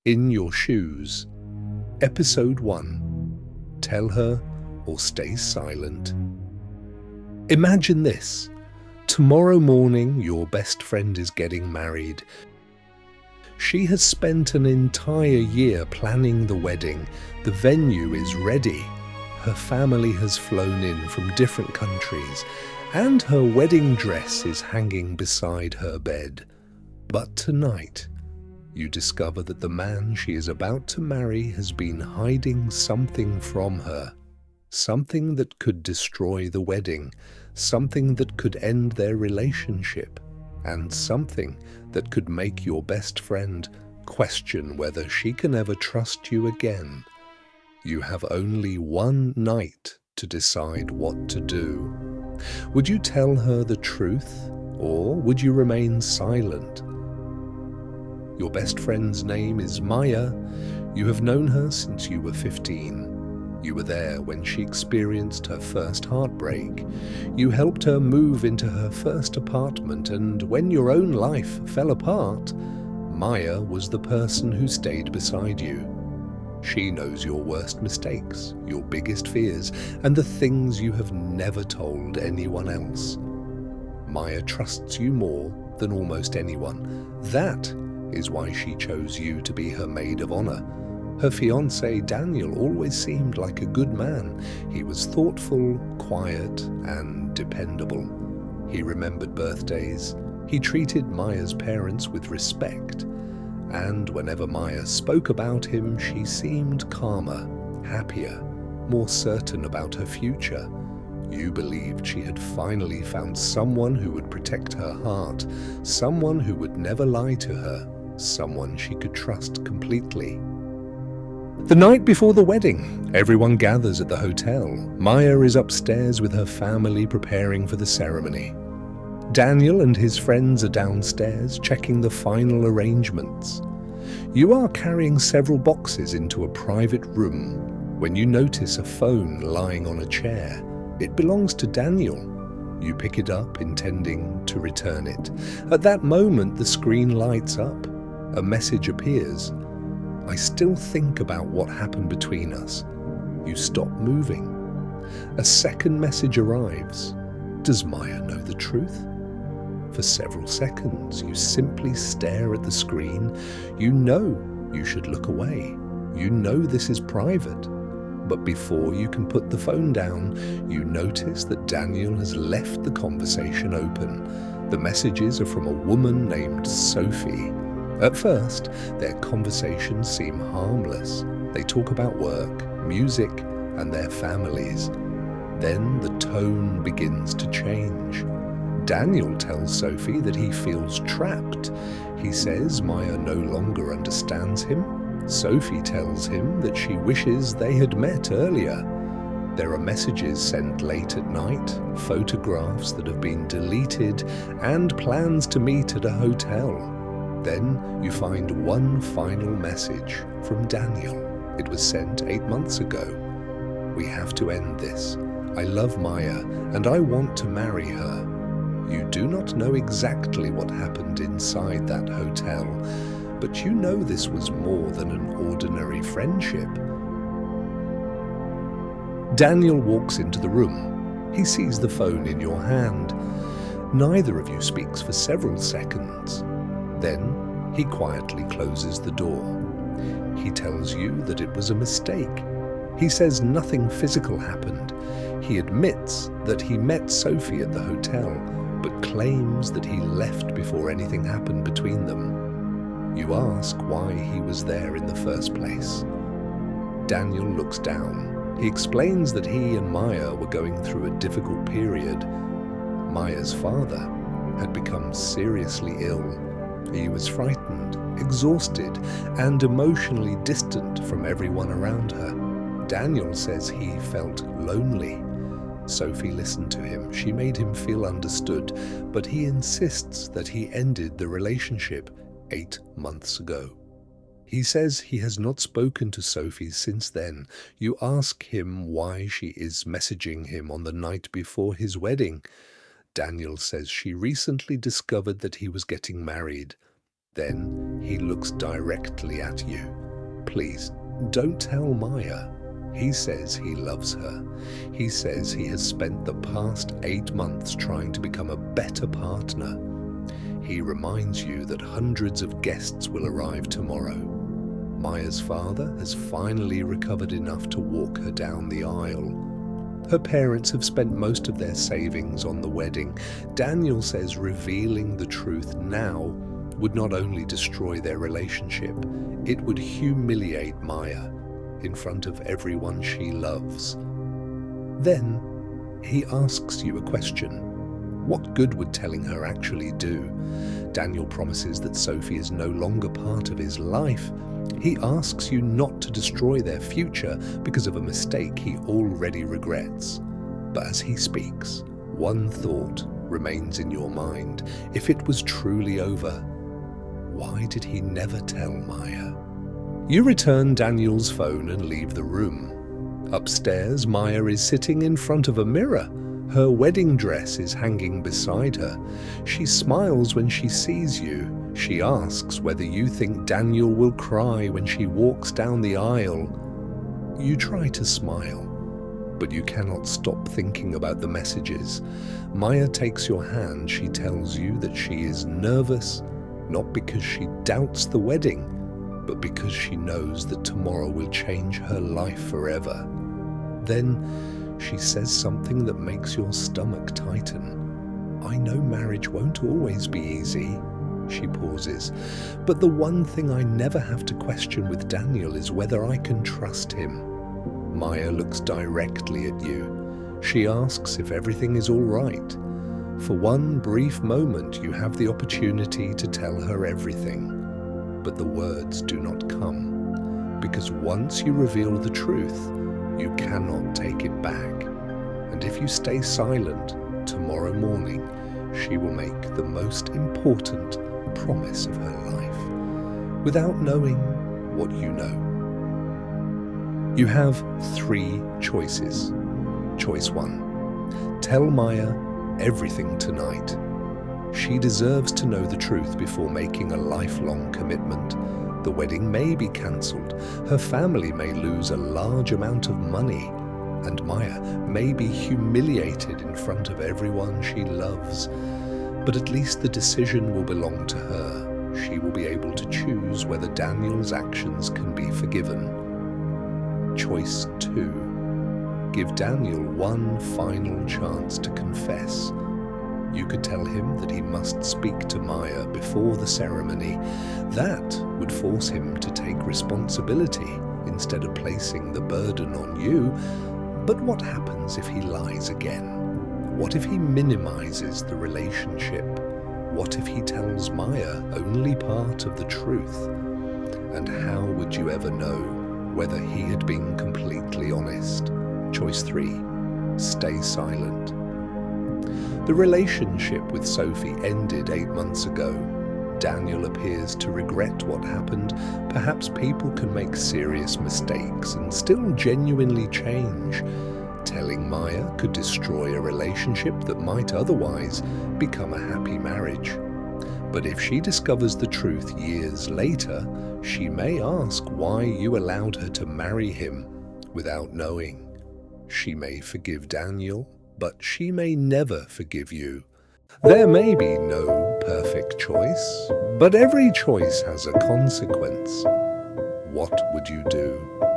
In Your Shoes. Episode 1. Tell her or stay silent. Imagine this. Tomorrow morning, your best friend is getting married. She has spent an entire year planning the wedding. The venue is ready. Her family has flown in from different countries, and her wedding dress is hanging beside her bed. But tonight, you discover that the man she is about to marry has been hiding something from her. Something that could destroy the wedding, something that could end their relationship, and something that could make your best friend question whether she can ever trust you again. You have only one night to decide what to do. Would you tell her the truth, or would you remain silent? Your best friend's name is Maya. You have known her since you were 15. You were there when she experienced her first heartbreak. You helped her move into her first apartment, and when your own life fell apart, Maya was the person who stayed beside you. She knows your worst mistakes, your biggest fears, and the things you have never told anyone else. Maya trusts you more than almost anyone. That is why she chose you to be her maid of honor. Her fiancé Daniel always seemed like a good man. He was thoughtful, quiet, and dependable. He remembered birthdays. He treated Maya's parents with respect. And whenever Maya spoke about him, she seemed calmer, happier, more certain about her future. You believed she had finally found someone who would protect her heart, someone who would never lie to her, someone she could trust completely. The night before the wedding, everyone gathers at the hotel. Maya is upstairs with her family preparing for the ceremony. Daniel and his friends are downstairs checking the final arrangements. You are carrying several boxes into a private room when you notice a phone lying on a chair. It belongs to Daniel. You pick it up, intending to return it. At that moment, the screen lights up. A message appears. I still think about what happened between us. You stop moving. A second message arrives. Does Maya know the truth? For several seconds, you simply stare at the screen. You know you should look away. You know this is private. But before you can put the phone down, you notice that Daniel has left the conversation open. The messages are from a woman named Sophie. At first, their conversations seem harmless. They talk about work, music, and their families. Then the tone begins to change. Daniel tells Sophie that he feels trapped. He says Maya no longer understands him. Sophie tells him that she wishes they had met earlier. There are messages sent late at night, photographs that have been deleted, and plans to meet at a hotel. Then you find one final message from Daniel. It was sent 8 months ago. We have to end this. I love Maya, and I want to marry her. You do not know exactly what happened inside that hotel, but you know this was more than an ordinary friendship. Daniel walks into the room. He sees the phone in your hand. Neither of you speaks for several seconds. Then he quietly closes the door. He tells you that it was a mistake. He says nothing physical happened. He admits that he met Sophie at the hotel, but claims that he left before anything happened between them. You ask why he was there in the first place. Daniel looks down. He explains that he and Maya were going through a difficult period. Maya's father had become seriously ill. He was frightened, exhausted, and emotionally distant from everyone around her. Daniel says he felt lonely. Sophie listened to him. She made him feel understood, but he insists that he ended the relationship 8 months ago. He says he has not spoken to Sophie since then. You ask him why she is messaging him on the night before his wedding. Daniel says she recently discovered that he was getting married. Then he looks directly at you. Please, don't tell Maya. He says he loves her. He says he has spent the past 8 months trying to become a better partner. He reminds you that hundreds of guests will arrive tomorrow. Maya's father has finally recovered enough to walk her down the aisle. Her parents have spent most of their savings on the wedding. Daniel says revealing the truth now would not only destroy their relationship, it would humiliate Maya in front of everyone she loves. Then he asks you a question. What good would telling her actually do? Daniel promises that Sophie is no longer part of his life. He asks you not to destroy their future because of a mistake he already regrets. But as he speaks, one thought remains in your mind. If it was truly over, why did he never tell Maya? You return Daniel's phone and leave the room. Upstairs, Maya is sitting in front of a mirror. Her wedding dress is hanging beside her. She smiles when she sees you. She asks whether you think Daniel will cry when she walks down the aisle. You try to smile, but you cannot stop thinking about the messages. Maya takes your hand. She tells you that she is nervous, not because she doubts the wedding, but because she knows that tomorrow will change her life forever. Then she says something that makes your stomach tighten. I know marriage won't always be easy. She pauses. But the one thing I never have to question with Daniel is whether I can trust him. Maya looks directly at you. She asks if everything is all right. For one brief moment, you have the opportunity to tell her everything. But the words do not come, because once you reveal the truth, you cannot take it back. And if you stay silent, tomorrow morning, she will make the most important promise of her life, without knowing what you know. You have 3 choices. Choice 1. Tell Maya everything tonight. She deserves to know the truth before making a lifelong commitment. The wedding may be cancelled, her family may lose a large amount of money, and Maya may be humiliated in front of everyone she loves. But at least the decision will belong to her. She will be able to choose whether Daniel's actions can be forgiven. Choice 2. Give Daniel one final chance to confess. You could tell him that he must speak to Maya before the ceremony. That would force him to take responsibility instead of placing the burden on you. But what happens if he lies again? What if he minimizes the relationship? What if he tells Maya only part of the truth? And how would you ever know whether he had been completely honest? Choice 3. Stay silent. The relationship with Sophie ended 8 months ago. Daniel appears to regret what happened. Perhaps people can make serious mistakes and still genuinely change. Telling Maya could destroy a relationship that might otherwise become a happy marriage. But if she discovers the truth years later, she may ask why you allowed her to marry him without knowing. She may forgive Daniel, but she may never forgive you. There may be no perfect choice, but every choice has a consequence. What would you do?